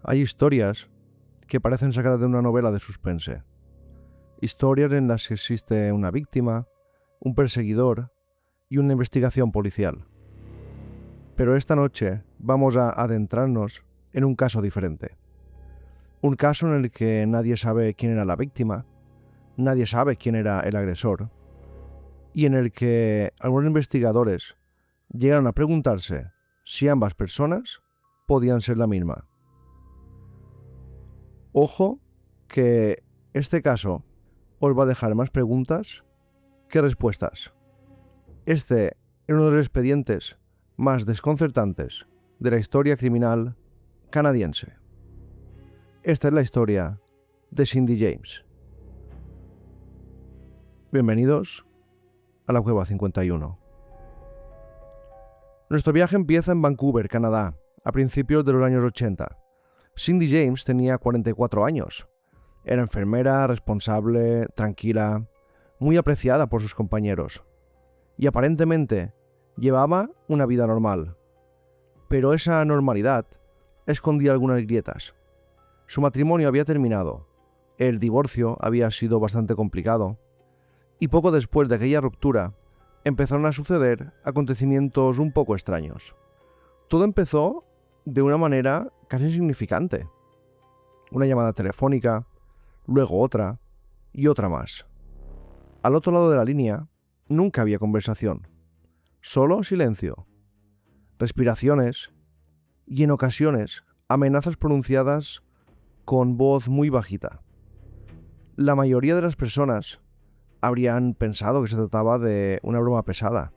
Hay historias que parecen sacadas de una novela de suspense. Historias en las que existe una víctima, un perseguidor y una investigación policial. Pero esta noche vamos a adentrarnos en un caso diferente. Un caso en el que nadie sabe quién era la víctima, nadie sabe quién era el agresor, y en el que algunos investigadores llegaron a preguntarse si ambas personas podían ser la misma. Ojo que este caso os va a dejar más preguntas que respuestas. Este es uno de los expedientes más desconcertantes de la historia criminal canadiense. Esta es la historia de Cindy James. Bienvenidos a la Cueva 51. Nuestro viaje empieza en Vancouver, Canadá, a principios de los años 80. Cindy James tenía 44 años. Era enfermera, responsable, tranquila, muy apreciada por sus compañeros. Y aparentemente llevaba una vida normal. Pero esa normalidad escondía algunas grietas. Su matrimonio había terminado, el divorcio había sido bastante complicado, y poco después de aquella ruptura empezaron a suceder acontecimientos un poco extraños. Todo empezó de una manera casi insignificante. Una llamada telefónica, luego otra y otra más. Al otro lado de la línea nunca había conversación, solo silencio, respiraciones y en ocasiones amenazas pronunciadas con voz muy bajita. La mayoría de las personas habrían pensado que se trataba de una broma pesada,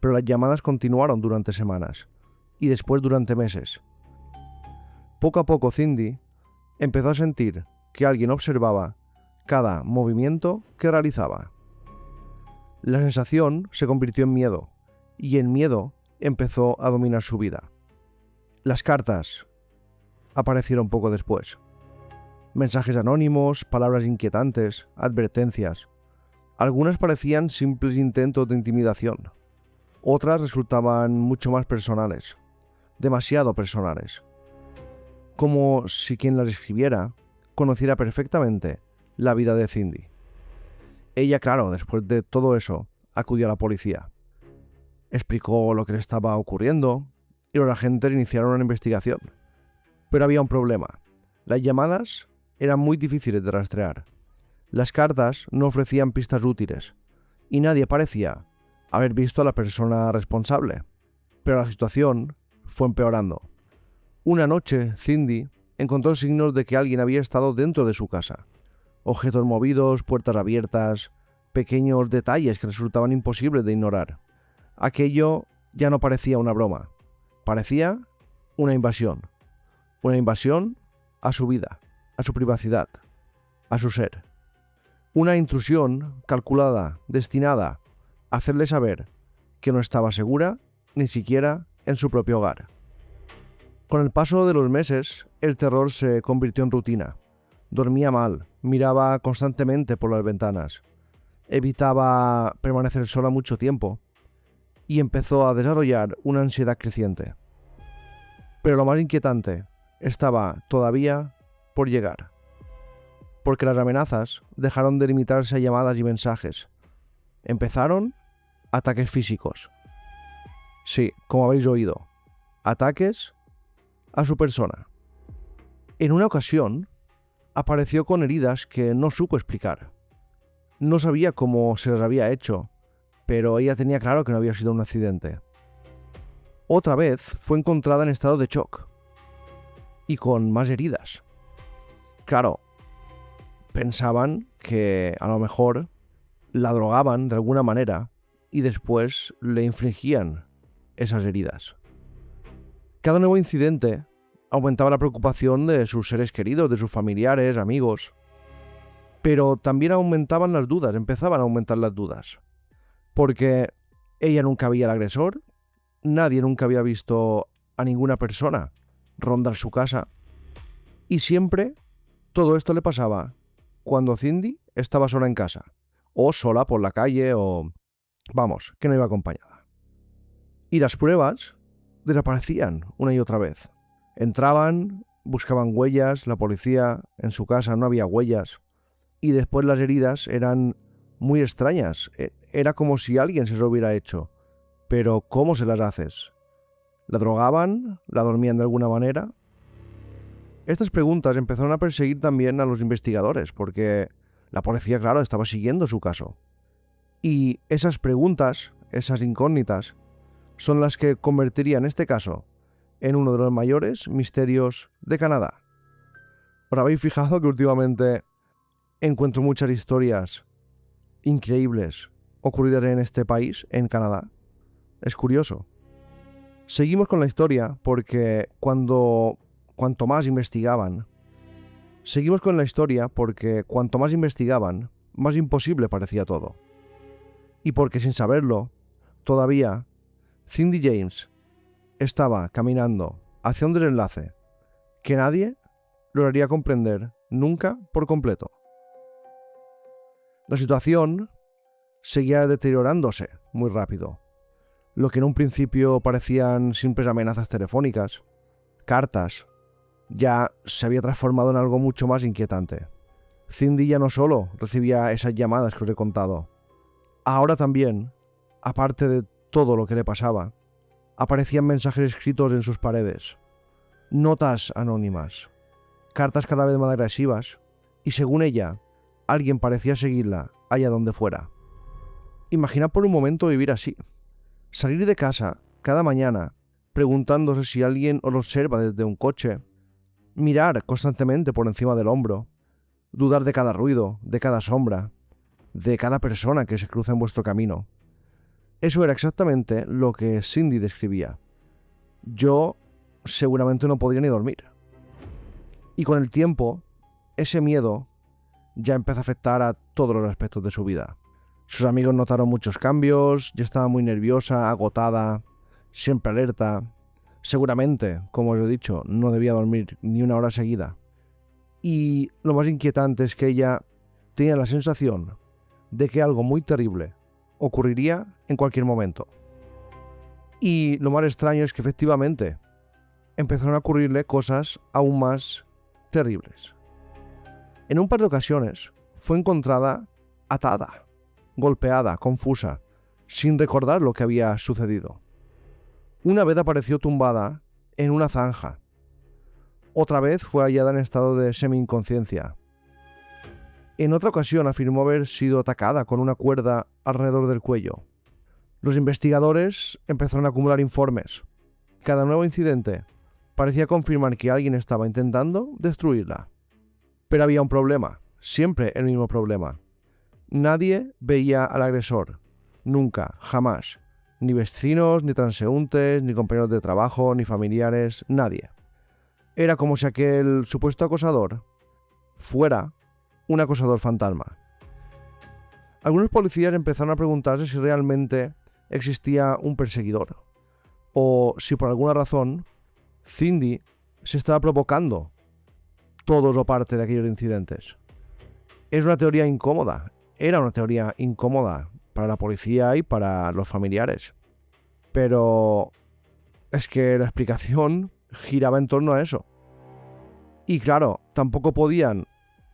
pero las llamadas continuaron durante semanas y después durante meses. Poco a poco Cindy empezó a sentir que alguien observaba cada movimiento que realizaba. La sensación se convirtió en miedo y el miedo empezó a dominar su vida. Las cartas aparecieron poco después. Mensajes anónimos, palabras inquietantes, advertencias. Algunas parecían simples intentos de intimidación. Otras resultaban mucho más personales, demasiado personales. Como si quien las escribiera conociera perfectamente la vida de Cindy. Ella, claro, después de todo eso, acudió a la policía. Explicó lo que le estaba ocurriendo y los agentes iniciaron una investigación. Pero había un problema. Las llamadas eran muy difíciles de rastrear. Las cartas no ofrecían pistas útiles y nadie parecía haber visto a la persona responsable. Pero la situación fue empeorando. Una noche, Cindy encontró signos de que alguien había estado dentro de su casa. Objetos movidos, puertas abiertas, pequeños detalles que resultaban imposibles de ignorar. Aquello ya no parecía una broma. Parecía una invasión. Una invasión a su vida, a su privacidad, a su ser. Una intrusión calculada, destinada a hacerle saber que no estaba segura ni siquiera en su propio hogar. Con el paso de los meses, el terror se convirtió en rutina. Dormía mal, miraba constantemente por las ventanas, evitaba permanecer sola mucho tiempo y empezó a desarrollar una ansiedad creciente. Pero lo más inquietante estaba todavía por llegar, porque las amenazas dejaron de limitarse a llamadas y mensajes. Empezaron ataques físicos. Sí, como habéis oído, ataques a su persona. En una ocasión, apareció con heridas que no supo explicar. No sabía cómo se las había hecho, pero ella tenía claro que no había sido un accidente. Otra vez fue encontrada en estado de shock y con más heridas. Claro, pensaban que a lo mejor la drogaban de alguna manera y después le infligían esas heridas. Cada nuevo incidente aumentaba la preocupación de sus seres queridos, de sus familiares, amigos. Pero también aumentaban las dudas, empezaban a aumentar las dudas. Porque ella nunca veía al agresor, nadie nunca había visto a ninguna persona rondar su casa. Y siempre todo esto le pasaba cuando Cindy estaba sola en casa, o sola por la calle, o vamos, que no iba acompañada. Y las pruebas desaparecían una y otra vez. Entraban, buscaban huellas, la policía, en su casa no había huellas. Y después las heridas eran muy extrañas. Era como si alguien se lo hubiera hecho. Pero ¿cómo se las haces? ¿La drogaban? ¿La dormían de alguna manera? Estas preguntas empezaron a perseguir también a los investigadores, porque la policía, claro, estaba siguiendo su caso. Y esas preguntas, esas incógnitas, son las que convertirían este caso en uno de los mayores misterios de Canadá. ¿Os habéis fijado que últimamente encuentro muchas historias increíbles ocurridas en este país, en Canadá? Es curioso. Seguimos con la historia porque cuanto más investigaban, más imposible parecía todo. Y porque sin saberlo, todavía, Cindy James estaba caminando hacia un desenlace que nadie lograría comprender nunca por completo. La situación seguía deteriorándose muy rápido. Lo que en un principio parecían simples amenazas telefónicas, cartas, ya se había transformado en algo mucho más inquietante. Cindy ya no solo recibía esas llamadas que os he contado, ahora también, aparte de todo lo que le pasaba, aparecían mensajes escritos en sus paredes, notas anónimas, cartas cada vez más agresivas, y según ella, alguien parecía seguirla allá donde fuera. Imaginad por un momento vivir así. Salir de casa cada mañana preguntándose si alguien os observa desde un coche, mirar constantemente por encima del hombro, dudar de cada ruido, de cada sombra, de cada persona que se cruza en vuestro camino. Eso era exactamente lo que Cindy describía. Yo seguramente no podría ni dormir. Y con el tiempo, ese miedo ya empezó a afectar a todos los aspectos de su vida. Sus amigos notaron muchos cambios, ya estaba muy nerviosa, agotada, siempre alerta. Seguramente, como os he dicho, no debía dormir ni una hora seguida. Y lo más inquietante es que ella tenía la sensación de que algo muy terrible ocurriría en cualquier momento. Y lo más extraño es que efectivamente empezaron a ocurrirle cosas aún más terribles. En un par de ocasiones fue encontrada atada, golpeada, confusa, sin recordar lo que había sucedido. Una vez apareció tumbada en una zanja. Otra vez fue hallada en estado de semi-inconsciencia. En otra ocasión afirmó haber sido atacada con una cuerda alrededor del cuello. Los investigadores empezaron a acumular informes. Cada nuevo incidente parecía confirmar que alguien estaba intentando destruirla. Pero había un problema, siempre el mismo problema. Nadie veía al agresor, nunca, jamás. Ni vecinos, ni transeúntes, ni compañeros de trabajo, ni familiares, nadie. Era como si aquel supuesto acosador fuera un acosador fantasma. Algunos policías empezaron a preguntarse si realmente existía un perseguidor, o si por alguna razón Cindy se estaba provocando todos o parte de aquellos incidentes. Es una teoría incómoda. Era una teoría incómoda para la policía y para los familiares. Pero es que la explicación giraba en torno a eso. Y claro, tampoco podían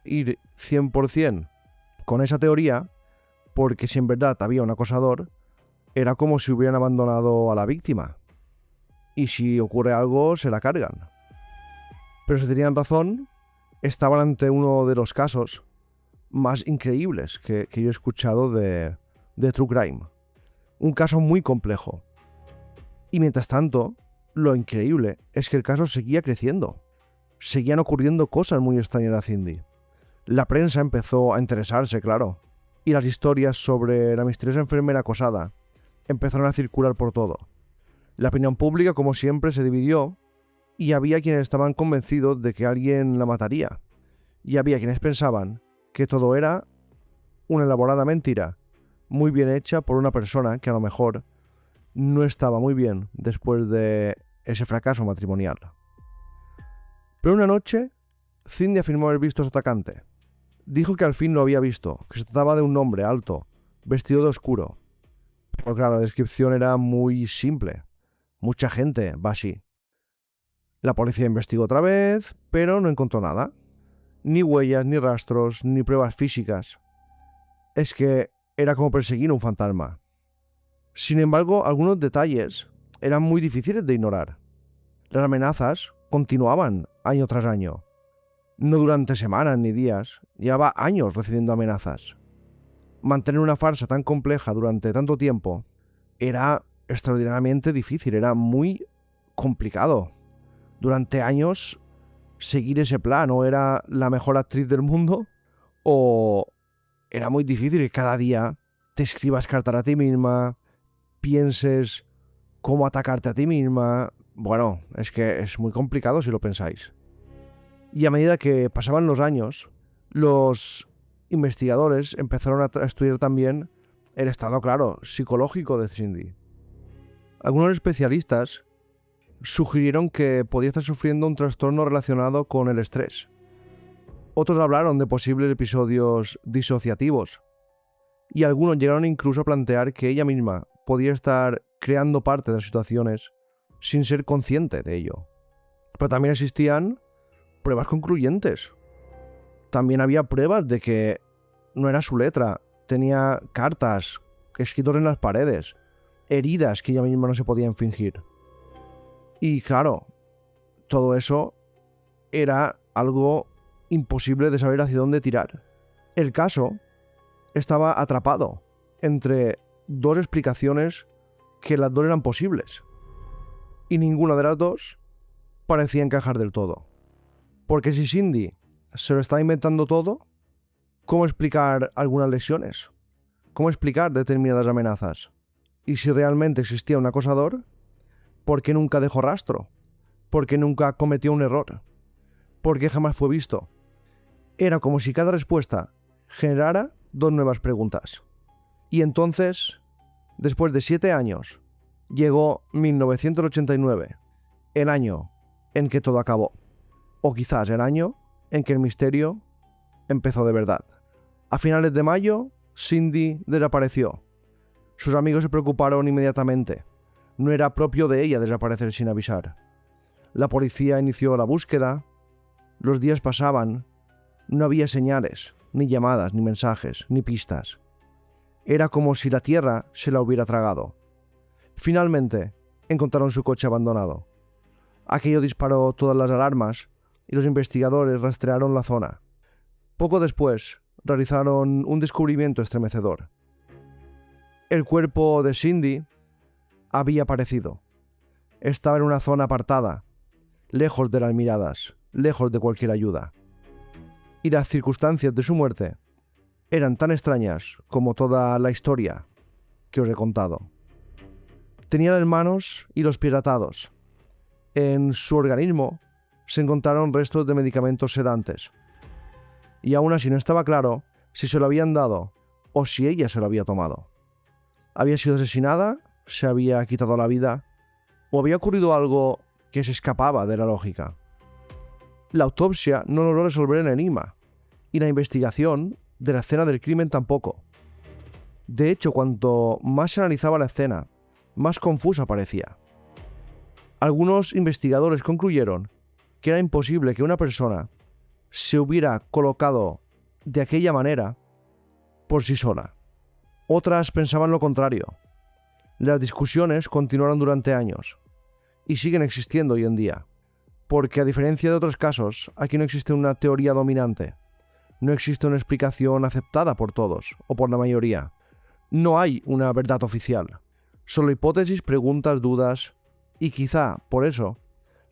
ir 100% con esa teoría, porque si en verdad había un acosador, era como si hubieran abandonado a la víctima. Y si ocurre algo, se la cargan. Pero si tenían razón, estaban ante uno de los casos más increíbles que yo he escuchado de True Crime. Un caso muy complejo. Y mientras tanto, lo increíble es que el caso seguía creciendo. Seguían ocurriendo cosas muy extrañas a Cindy. La prensa empezó a interesarse, claro. Y las historias sobre la misteriosa enfermera acosada empezaron a circular por todo. La opinión pública, como siempre, se dividió y había quienes estaban convencidos de que alguien la mataría. Y había quienes pensaban que todo era una elaborada mentira, muy bien hecha por una persona que a lo mejor no estaba muy bien después de ese fracaso matrimonial. Pero una noche, Cindy afirmó haber visto a su atacante. Dijo que al fin lo había visto, que se trataba de un hombre alto, vestido de oscuro. Pero claro, la descripción era muy simple. Mucha gente va así. La policía investigó otra vez, pero no encontró nada. Ni huellas, ni rastros, ni pruebas físicas. Es que era como perseguir un fantasma. Sin embargo, algunos detalles eran muy difíciles de ignorar. Las amenazas continuaban año tras año. No durante semanas ni días, llevaba años recibiendo amenazas. Mantener una farsa tan compleja durante tanto tiempo era extraordinariamente difícil, era muy complicado. Durante años, seguir ese plan, o era la mejor actriz del mundo, o era muy difícil que cada día te escribas cartas a ti misma, pienses cómo atacarte a ti misma. Bueno, es que es muy complicado si lo pensáis. Y a medida que pasaban los años, los investigadores empezaron a estudiar también el estado, claro, psicológico de Cindy. Algunos especialistas sugirieron que podía estar sufriendo un trastorno relacionado con el estrés. Otros hablaron de posibles episodios disociativos. Y algunos llegaron incluso a plantear que ella misma podía estar creando parte de las situaciones sin ser consciente de ello. Pero también existían pruebas concluyentes. También había pruebas de que no era su letra, tenía cartas escritas en las paredes, heridas que ella misma no se podía fingir. Y claro, todo eso era algo imposible de saber hacia dónde tirar. El caso estaba atrapado entre dos explicaciones que las dos eran posibles. Y ninguna de las dos parecía encajar del todo. Porque si Cindy se lo estaba inventando todo, ¿cómo explicar algunas lesiones? ¿Cómo explicar determinadas amenazas? Y si realmente existía un acosador, ¿por qué nunca dejó rastro? ¿Por qué nunca cometió un error? ¿Por qué jamás fue visto? Era como si cada respuesta generara dos nuevas preguntas. Y entonces, después de 7 años, llegó 1989, el año en que todo acabó. O quizás el año en que el misterio empezó de verdad. A finales de mayo, Cindy desapareció. Sus amigos se preocuparon inmediatamente. No era propio de ella desaparecer sin avisar. La policía inició la búsqueda. Los días pasaban. No había señales, ni llamadas, ni mensajes, ni pistas. Era como si la tierra se la hubiera tragado. Finalmente, encontraron su coche abandonado. Aquello disparó todas las alarmas y los investigadores rastrearon la zona. Poco después, realizaron un descubrimiento estremecedor. El cuerpo de Cindy había aparecido. Estaba en una zona apartada, lejos de las miradas, lejos de cualquier ayuda. Y las circunstancias de su muerte eran tan extrañas como toda la historia que os he contado. Tenía las manos y los pies atados. En su organismo se encontraron restos de medicamentos sedantes. Y aún así no estaba claro si se lo habían dado o si ella se lo había tomado. ¿Había sido asesinada? ¿Se había quitado la vida? ¿O había ocurrido algo que se escapaba de la lógica? La autopsia no logró resolver el enigma, y la investigación de la escena del crimen tampoco. De hecho, cuanto más se analizaba la escena, más confusa parecía. Algunos investigadores concluyeron que era imposible que una persona se hubiera colocado de aquella manera por sí sola. Otras pensaban lo contrario. Las discusiones continuaron durante años y siguen existiendo hoy en día, porque a diferencia de otros casos, aquí no existe una teoría dominante, no existe una explicación aceptada por todos o por la mayoría. No hay una verdad oficial, solo hipótesis, preguntas, dudas, y quizá por eso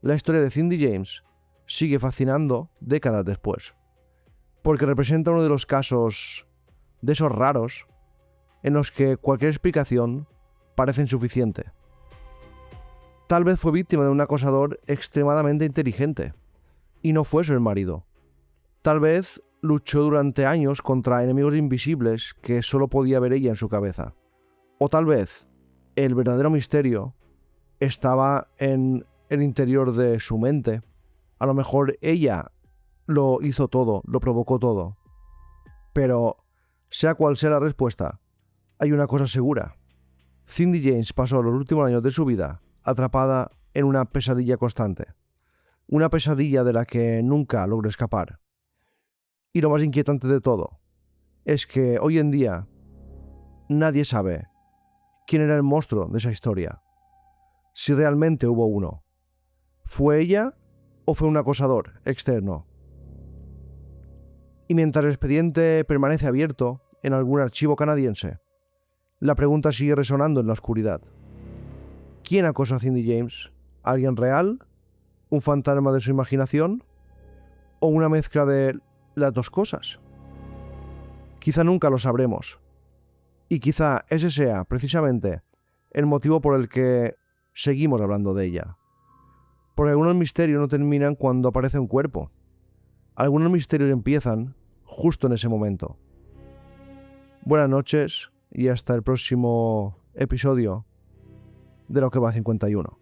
la historia de Cindy James sigue fascinando décadas después, porque representa uno de los casos de esos raros en los que cualquier explicación parece insuficiente. Tal vez fue víctima de un acosador extremadamente inteligente, y no fue su marido. Tal vez luchó durante años contra enemigos invisibles que solo podía ver ella en su cabeza. O tal vez el verdadero misterio estaba en el interior de su mente. A lo mejor ella lo hizo todo, lo provocó todo. Pero, sea cual sea la respuesta, hay una cosa segura. Cindy James pasó los últimos años de su vida atrapada en una pesadilla constante. Una pesadilla de la que nunca logró escapar. Y lo más inquietante de todo es que hoy en día nadie sabe quién era el monstruo de esa historia. Si realmente hubo uno. ¿Fue ella o fue un acosador externo? Y mientras el expediente permanece abierto en algún archivo canadiense, la pregunta sigue resonando en la oscuridad. ¿Quién acosó a Cindy James? ¿Alguien real? ¿Un fantasma de su imaginación? ¿O una mezcla de las dos cosas? Quizá nunca lo sabremos. Y quizá ese sea, precisamente, el motivo por el que seguimos hablando de ella. Porque algunos misterios no terminan cuando aparece un cuerpo. Algunos misterios empiezan justo en ese momento. Buenas noches y hasta el próximo episodio de Lo que va 51.